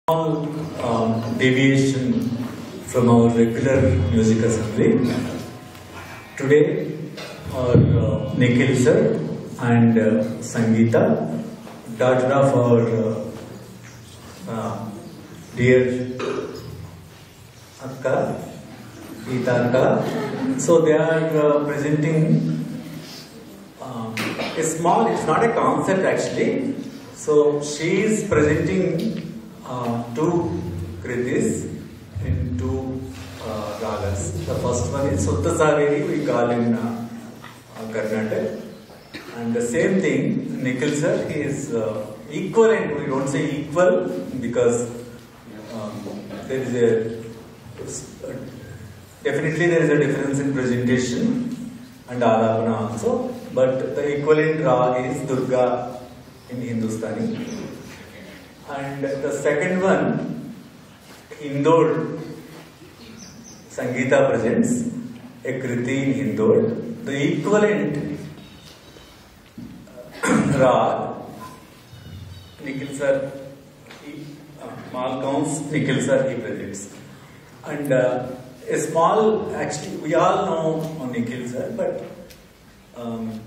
Small deviation from our regular music assembly. Today, our Nikhil sir and Sangeeta, daughter of our dear Akka, Geeta Akka. So they are presenting a small, it's not a concert actually. So she is presenting two kritis in two ragas. The first one is Sutta Saveri, we call in Karnataka. And the same thing, Nikhil sir, he is equivalent, we don't say equal because there is definitely there is a difference in presentation and Alapana also, but the equivalent rag is Durga in Hindustani. And the second one, Indore, Sangeeta presents a kriti in Indore. The equivalent rag, Nikhil sir, Malcounts, Nikhil sir, he presents. And a small, actually, we all know Nikhil sir, but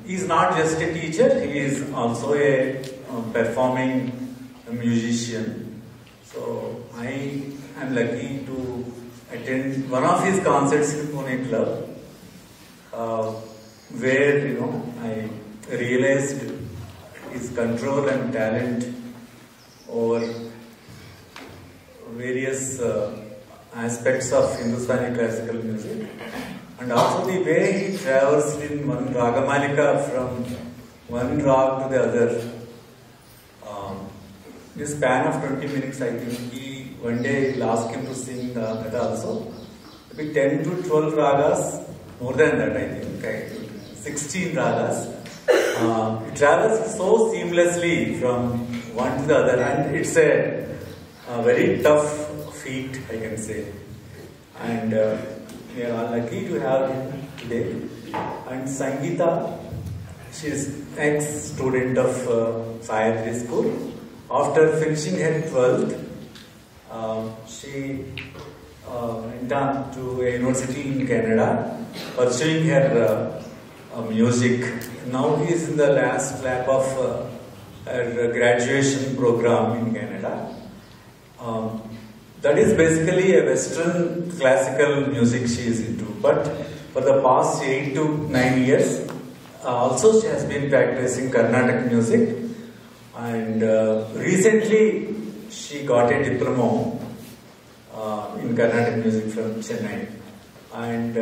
he is not just a teacher, he is also a performing musician. So I am lucky to attend one of his concerts in Pune Club, where I realized his control and talent over various aspects of Hindustani classical music, and also the way he travels in one Ragamalika from one rag to the other. In a span of 20 minutes, I think one day he'll ask him to sing that also. Maybe 10 to 12 ragas, more than that I think, 16 ragas. It travels so seamlessly from one to the other, and it's a very tough feat, I can say. And we are lucky to have him today. And Sangeeta, she is ex-student of Sayadri School. After finishing her 12th, she went on to a university in Canada, pursuing her music. Now he is in the last lap of her graduation program in Canada. That is basically a Western classical music she is into. But for the past 8 to 9 years, also she has been practicing Carnatic music. And recently she got a diploma in Carnatic music from Chennai. And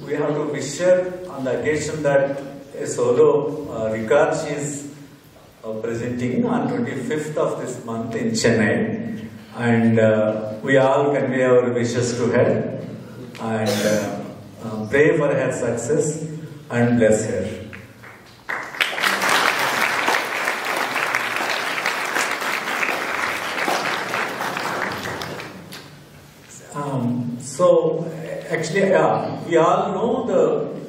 we have to wish her on the occasion that a solo record she is presenting on 25th of this month in Chennai. And we all convey our wishes to her and pray for her success and bless her. So actually, we all know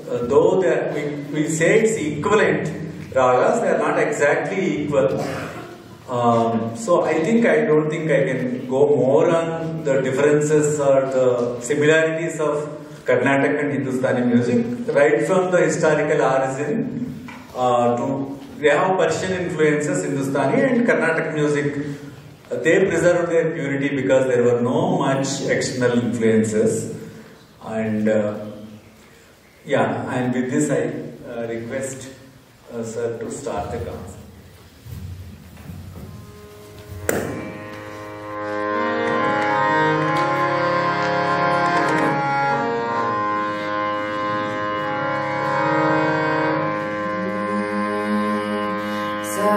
though that we say it's equivalent ragas, they are not exactly equal. So I don't think I can go more on the differences or the similarities of Carnatic and Hindustani music, right from the historical origin to they have Persian influences, Hindustani and Carnatic music. They preserved their purity because there were no much external influences. And and with this I request sir to start the concert. Sa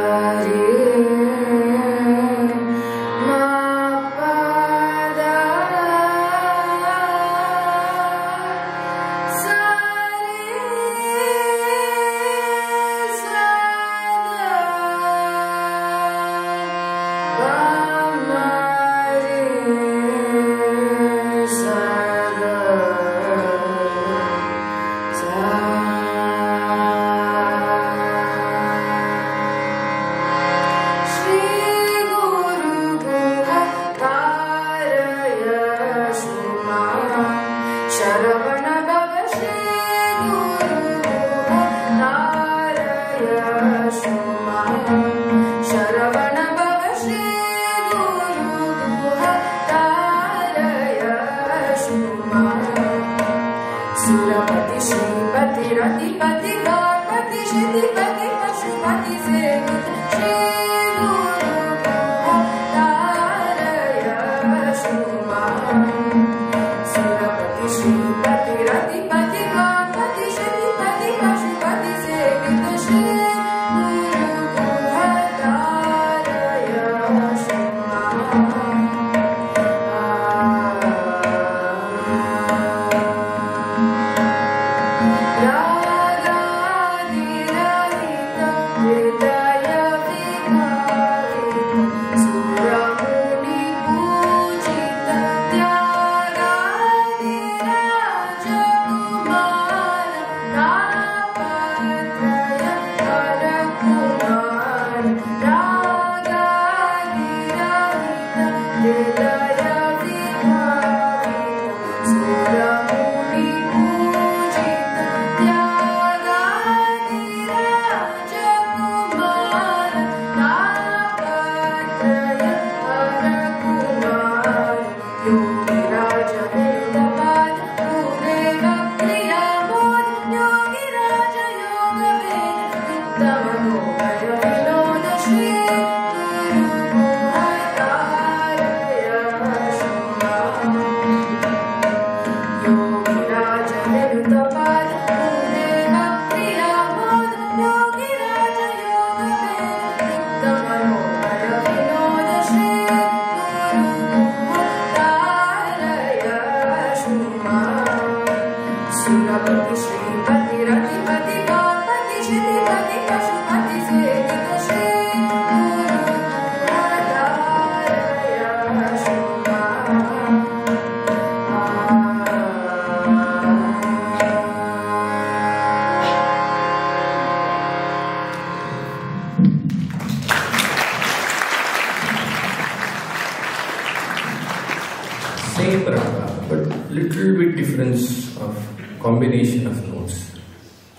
Same raga, but little bit difference of combination of notes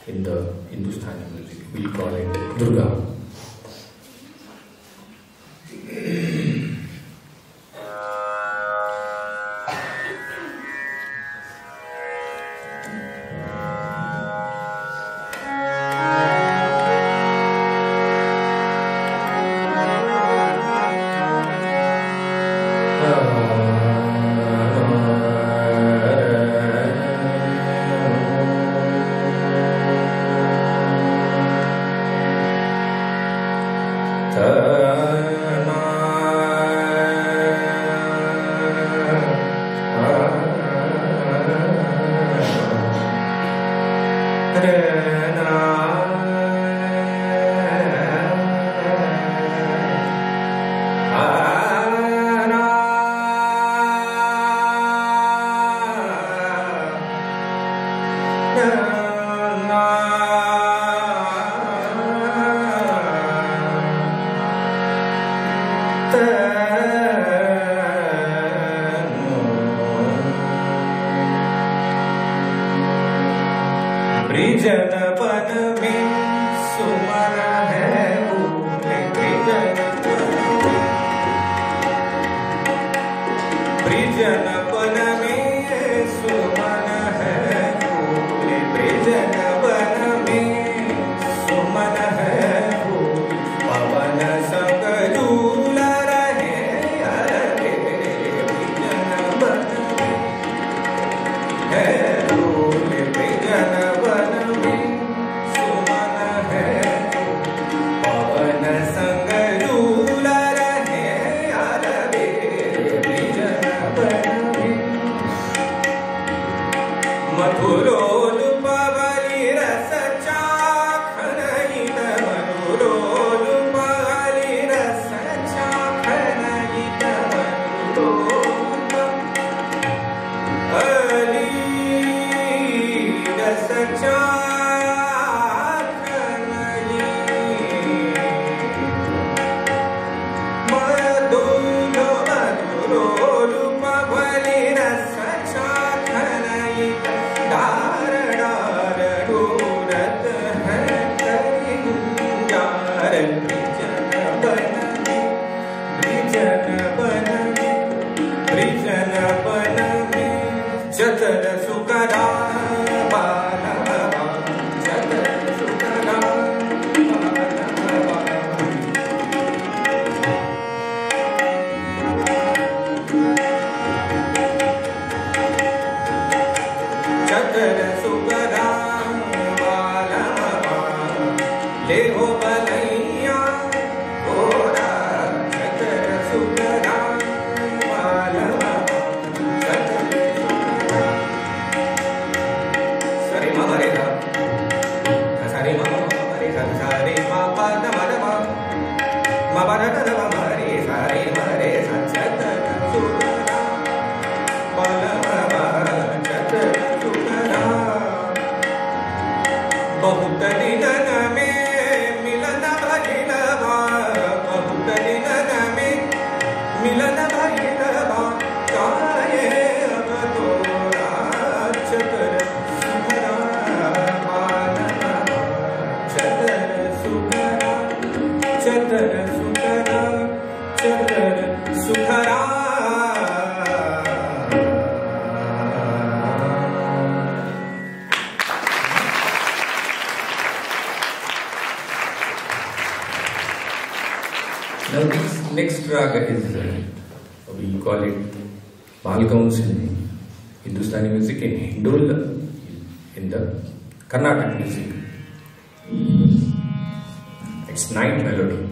in the Hindustani music. We call it Durga. सुखरा Now this next raga is, we call it Balgaons in Hindustani music, in Hindol, in the Carnatic music. It's night melody.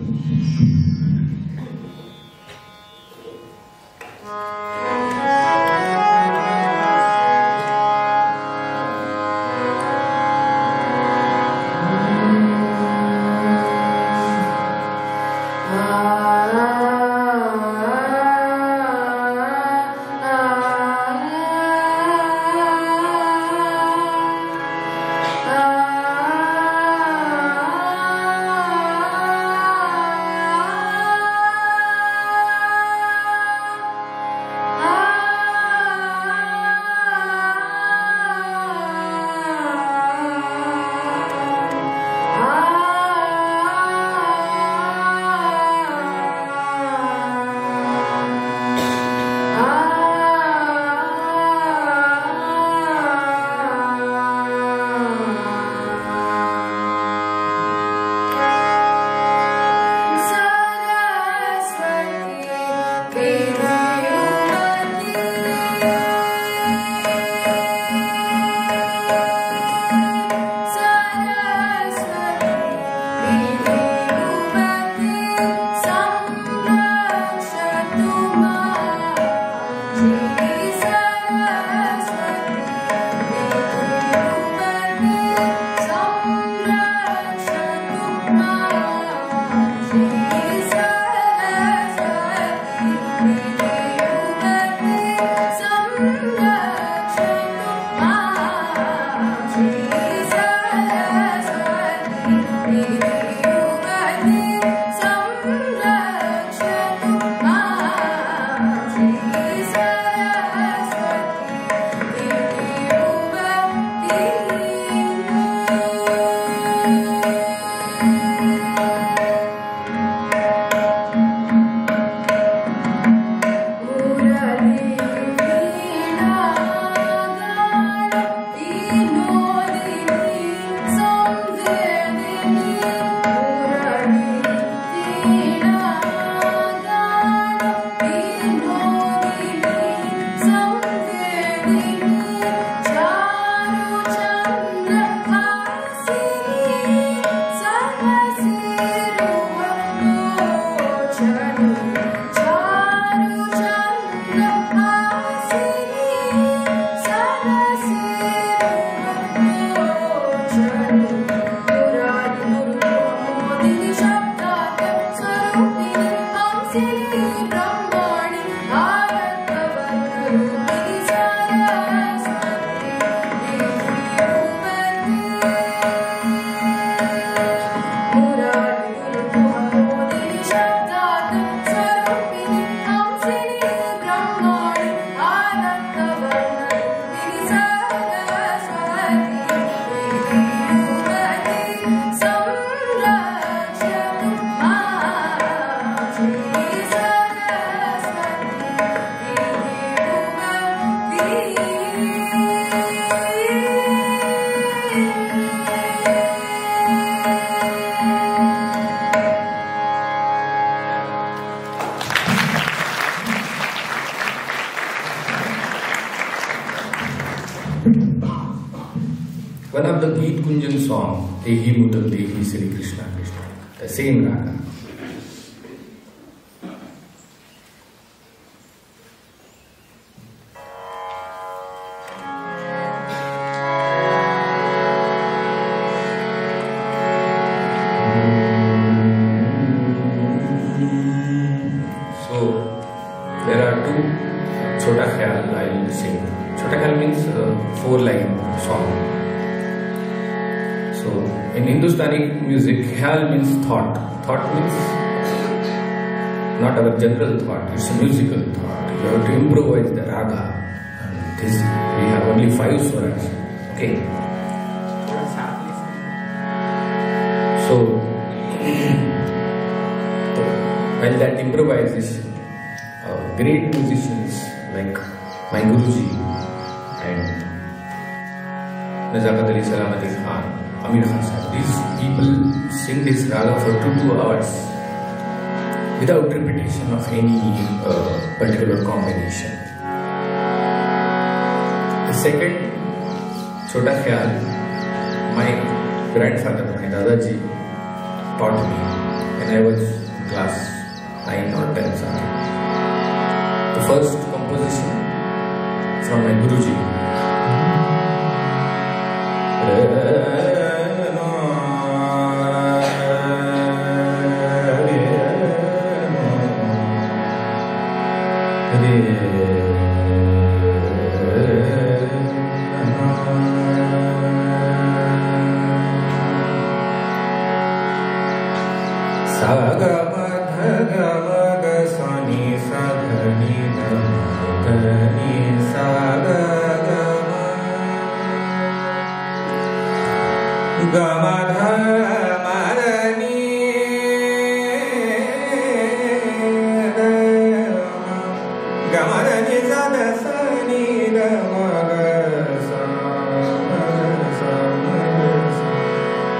One of the Geet Kunjan song, Dehi Mudal Dehi Sri Krishna Krishna, the same raga. So, there are two Chota Khyal I will sing. Chota Khyal means 4-line song. So, in Hindustani music, Khyal means thought. Thought means not our general thought, it's a musical thought. You have to improvise the raga. And this, we have only 5 swaras. Okay. So, while that improvisation, great musicians like my Guruji and Nazakat Ali Salamat Ali Khan, Amir Khan sahib. These people sing this raga for 2 hours without repetition of any particular combination. The second Chota Khyal, my grandfather, my Dadaji, taught me when I was class 9 or 10 something. The first composition from my Guruji.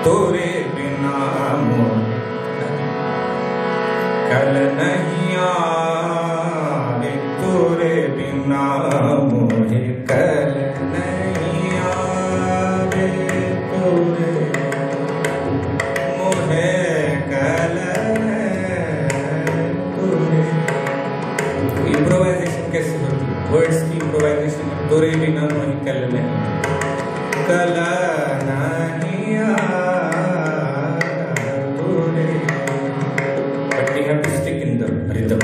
तोरे बिना कल नहीं आवे, तोरे बिना मोहे कल नहीं आवे, तोरे मोहे कल तोरे। इम्प्रोवाइजेशन कैसे होती है? वर्ड्स की इम्प्रोवाइजेशन। तोरे बिना मोहे कल नहीं, कल नहीं तोरे। But we have to stick in the rhythm.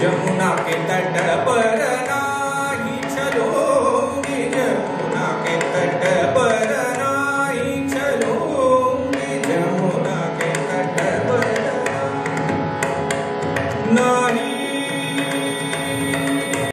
Jamuna के तट पर नाही चलूंगी, जमुना के तट पर नाही चलूंगी, जमुना के तट पर नाही